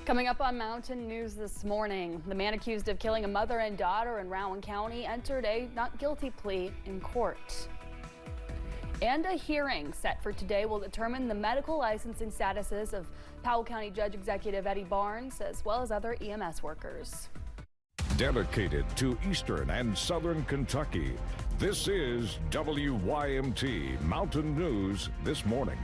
Coming up on Mountain News this morning, the man accused of killing a mother and daughter in Rowan County entered a not guilty plea in court. And a hearing set for today will determine the medical licensing statuses of Powell County Judge Executive Eddie Barnes, as well as other EMS workers. Dedicated to Eastern and Southern Kentucky, this is WYMT Mountain News this morning.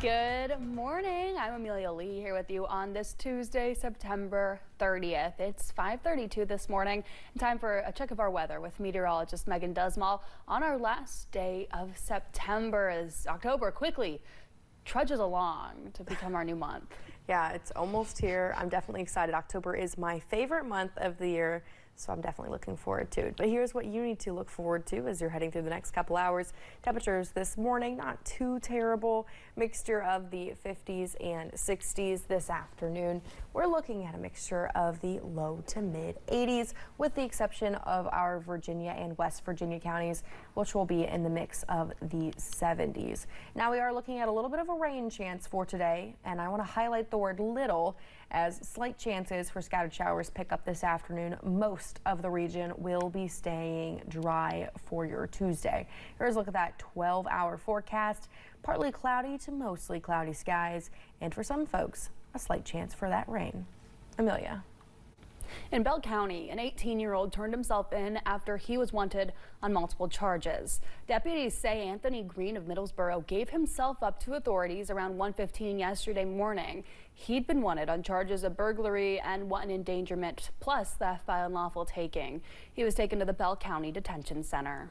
Good morning. I'm Amelia Lee here with you on this Tuesday, September 30th. It's 5:32 this morning. Time for a check of our weather with meteorologist Megan Dusmal on our last day of September as October quickly trudges along to become our new month. Yeah, it's almost here. I'm definitely excited. October is my favorite month of the year, so I'm definitely looking forward to it. But here's what you need to look forward to as you're heading through the next couple hours. Temperatures this morning, not too terrible. Mixture of the 50s and 60s this afternoon. We're looking at a mixture of the low to mid 80s, with the exception of our Virginia and West Virginia counties, which will be in the mix of the 70s. Now we are looking at a little bit of a rain chance for today, and I want to highlight the word little, as slight chances for scattered showers pick up this afternoon. Most of the region will be staying dry for your Tuesday. Here's a look at that 12-hour forecast. Partly cloudy to mostly cloudy skies, and for some folks, a slight chance for that rain. Amelia. In Bell County, an 18-year-old turned himself in after he was wanted on multiple charges. Deputies say Anthony Green of Middlesboro gave himself up to authorities around 1:15 yesterday morning. He'd been wanted on charges of burglary and wanton endangerment, plus theft by unlawful taking. He was taken to the Bell County Detention Center.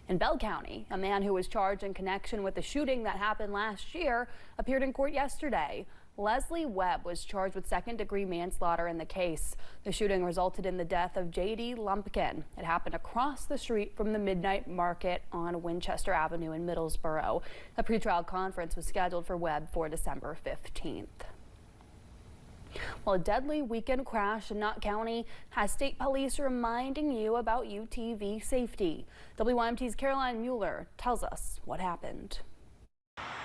In Bell County, a man who was charged in connection with the shooting that happened last year appeared in court yesterday. Leslie Webb was charged with second-degree manslaughter in the case. The shooting resulted in the death of J.D. Lumpkin. It happened across the street from the Midnight Market on Winchester Avenue in Middlesboro. A pretrial conference was scheduled for Webb for December 15th. Well, a deadly weekend crash in Knott County has state police reminding you about UTV safety. WYMT's Caroline Mueller tells us what happened.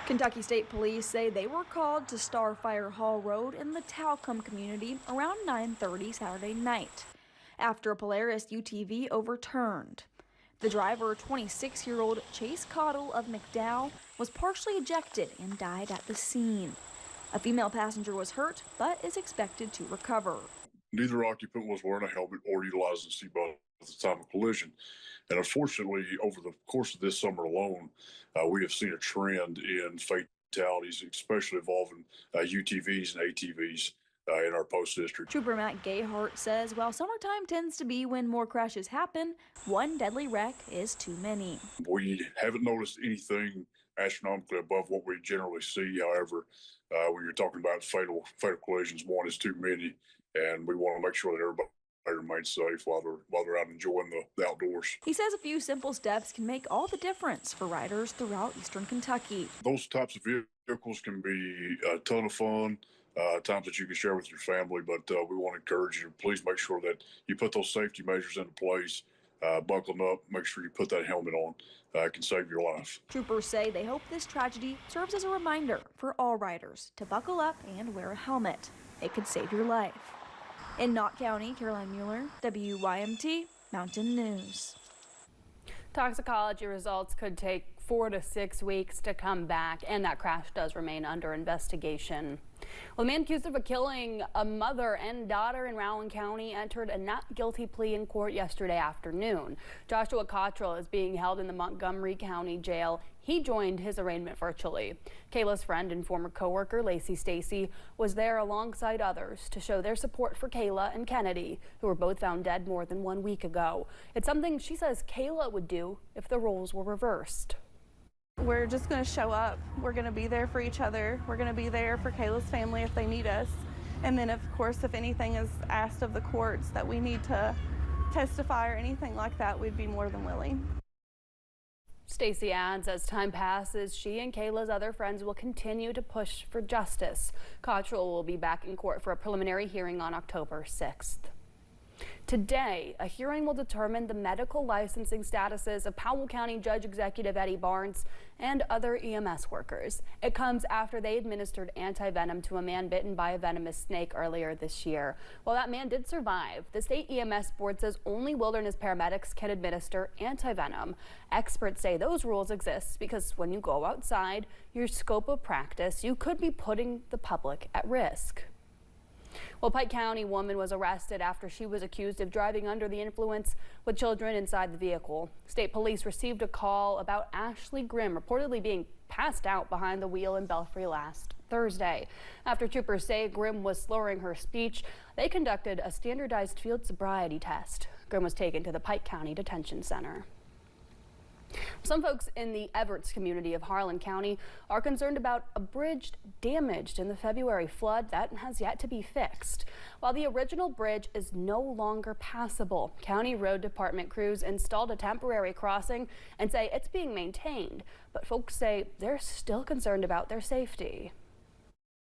Kentucky State Police say they were called to Starfire Hall Road in the Talcum community around 9:30 Saturday night after a Polaris UTV overturned. The driver, 26-year-old Chase Cottle of McDowell, was partially ejected and died at the scene. A female passenger was hurt but is expected to recover. Neither occupant was wearing a helmet or utilizing a seatbelt at the time of collision. And unfortunately, over the course of this summer alone, we have seen a trend in fatalities, especially involving UTVs and ATVs in our post district. Trooper Matt Gayhart says while summertime tends to be when more crashes happen, one deadly wreck is too many. We haven't noticed anything astronomically above what we generally see. However, when you're talking about fatal collisions, one is too many, and we want to make sure that everybody remain safe while they're out enjoying the outdoors. He says a few simple steps can make all the difference for riders throughout Eastern Kentucky. Those types of vehicles can be a ton of fun, times that you can share with your family, but we want to encourage you to please make sure that you put those safety measures into place, buckle up, make sure you put that helmet on. It can save your life. Troopers say they hope this tragedy serves as a reminder for all riders to buckle up and wear a helmet. It could save your life. In Knott County, Caroline Mueller, WYMT Mountain News. Toxicology results could take 4 to 6 weeks to come back, and that crash does remain under investigation. Well, the man accused of killing a mother and daughter in Rowan County entered a not guilty plea in court yesterday afternoon. Joshua Cottrell is being held in the Montgomery County Jail. He joined his arraignment virtually. Kayla's friend and former co-worker Lacey Stacy was there alongside others to show their support for Kayla and Kennedy, who were both found dead more than 1 week ago. It's something she says Kayla would do if the roles were reversed. We're just going to show up. We're going to be there for each other. We're going to be there for Kayla's family if they need us. And then, of course, if anything is asked of the courts that we need to testify or anything like that, we'd be more than willing. Stacy adds, as time passes, she and Kayla's other friends will continue to push for justice. Cottrell will be back in court for a preliminary hearing on October 6th. Today, a hearing will determine the medical licensing statuses of Powell County Judge Executive Eddie Barnes and other EMS workers. It comes after they administered anti-venom to a man bitten by a venomous snake earlier this year. While that man did survive, the state EMS board says only wilderness paramedics can administer anti-venom. Experts say those rules exist because when you go outside your scope of practice, you could be putting the public at risk. Well, Pike County woman was arrested after she was accused of driving under the influence with children inside the vehicle. State police received a call about Ashley Grimm reportedly being passed out behind the wheel in Belfry last Thursday. After troopers say Grimm was slurring her speech, they conducted a standardized field sobriety test. Grimm was taken to the Pike County Detention Center. Some folks in the Everett's community of Harlan County are concerned about a bridge damaged in the February flood that has yet to be fixed. While the original bridge is no longer passable, County Road Department crews installed a temporary crossing and say it's being maintained. But folks say they're still concerned about their safety.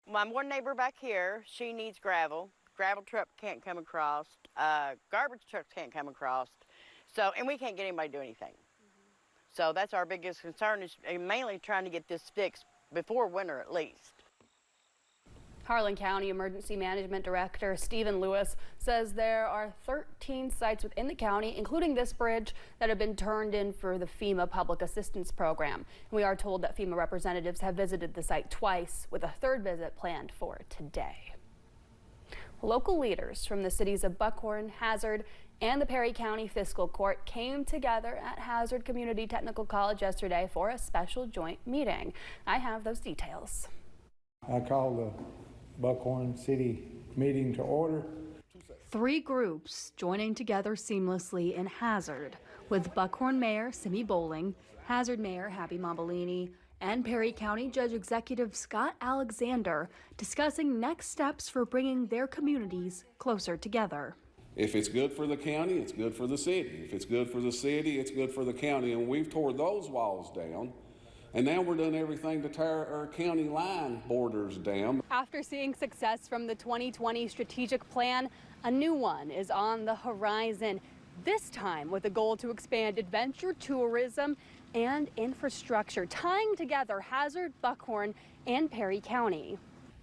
My one neighbor back here, she needs gravel. Gravel truck can't come across. Garbage trucks can't come across. So, and we can't get anybody to do anything. So that's our biggest concern, is mainly trying to get this fixed before winter at least. Harlan County Emergency Management Director Stephen Lewis says there are 13 sites within the county, including this bridge, that have been turned in for the FEMA Public Assistance Program. We are told that FEMA representatives have visited the site twice, with a third visit planned for today. Local leaders from the cities of Buckhorn, Hazard, and the Perry County Fiscal Court came together at Hazard Community Technical College yesterday for a special joint meeting. I have those details. I call the Buckhorn City meeting to order. Three groups joining together seamlessly in Hazard, with Buckhorn Mayor Simi Bowling, Hazard Mayor Happy Mombolini, and Perry County Judge Executive Scott Alexander discussing next steps for bringing their communities closer together. If it's good for the county, it's good for the city. If it's good for the city, it's good for the county. And we've tore those walls down. And now we're doing everything to tear our county line borders down. After seeing success from the 2020 strategic plan, a new one is on the horizon. This time with a goal to expand adventure tourism and infrastructure, tying together Hazard, Buckhorn, and Perry County.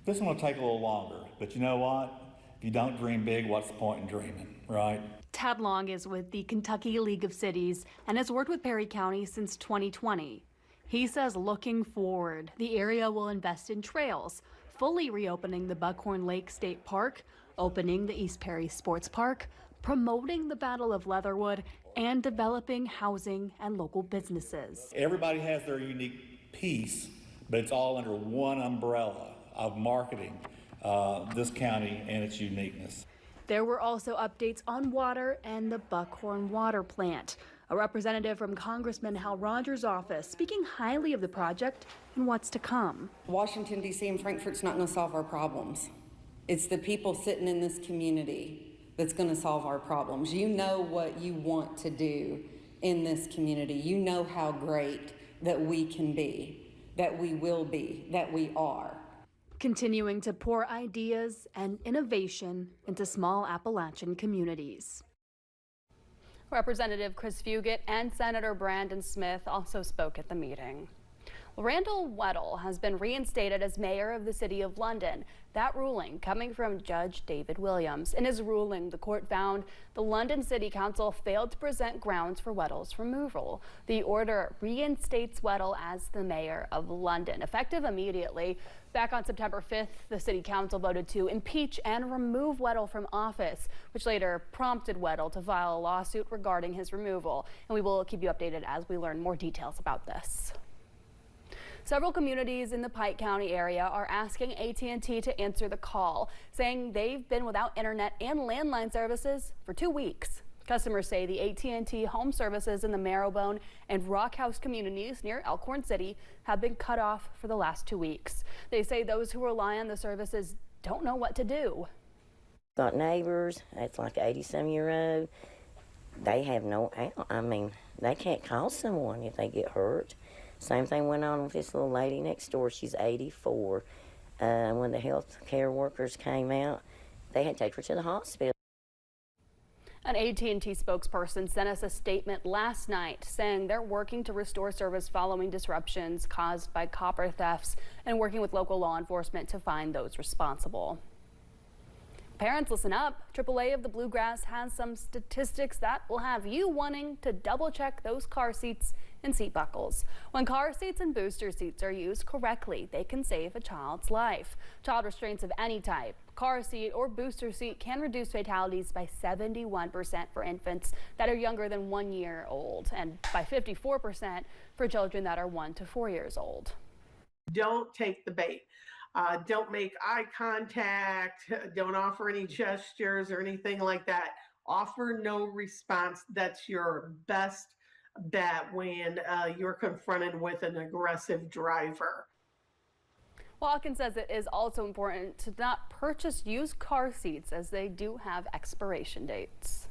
This one will take a little longer, but you know what? If you don't dream big, what's the point in dreaming, right? Tad Long is with the Kentucky League of Cities and has worked with Perry County since 2020. He says looking forward, the area will invest in trails, fully reopening the Buckhorn Lake State Park, opening the East Perry Sports Park, promoting the Battle of Leatherwood, and developing housing and local businesses. Everybody has their unique piece, but it's all under one umbrella of marketing this county and its uniqueness. There were also updates on water and the Buckhorn Water Plant. A representative from Congressman Hal Rogers' office speaking highly of the project and what's to come. Washington, D.C. and Frankfort's not going to solve our problems. It's the people sitting in this community that's going to solve our problems. You know what you want to do in this community. You know how great that we can be, that we will be, that we are. Continuing to pour ideas and innovation into small Appalachian communities. Representative Chris Fugit and Senator Brandon Smith also spoke at the meeting. Randall Weddle has been reinstated as mayor of the City of London. That ruling coming from Judge David Williams. In his ruling, the court found the London City Council failed to present grounds for Weddle's removal. The order reinstates Weddle as the mayor of London, effective immediately. Back on September 5th, the City Council voted to impeach and remove Weddle from office, which later prompted Weddle to file a lawsuit regarding his removal. And we will keep you updated as we learn more details about this. Several communities in the Pike County area are asking AT&T to answer the call, saying they've been without internet and landline services for 2 weeks. Customers say the AT&T home services in the Marrowbone and Rock House communities near Elkhorn City have been cut off for the last 2 weeks. They say those who rely on the services don't know what to do. Got neighbors, that's like 80-some-year-old. They have no out. I mean, they can't call someone if they get hurt. Same thing went on with this little lady next door. She's 84. When the health care workers came out, they had to take her to the hospital. An AT&T spokesperson sent us a statement last night saying they're working to restore service following disruptions caused by copper thefts and working with local law enforcement to find those responsible. Parents, listen up. AAA of the Bluegrass has some statistics that will have you wanting to double check those car seats and seat buckles. When car seats and booster seats are used correctly, they can save a child's life. Child restraints of any type, car seat or booster seat, can reduce fatalities by 71% for infants that are younger than 1 year old and by 54% for children that are 1 to 4 years old. Don't take the bait. Don't make eye contact. Don't offer any gestures or anything like that. Offer no response. That's your best bet when you're confronted with an aggressive driver. Watkins says it is also important to not purchase used car seats as they do have expiration dates.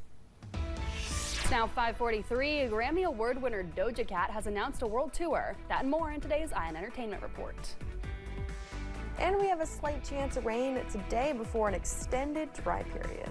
It's now 5:43. A Grammy Award winner Doja Cat has announced a world tour. That and more in today's IN Entertainment Report. And we have a slight chance of rain today before an extended dry period.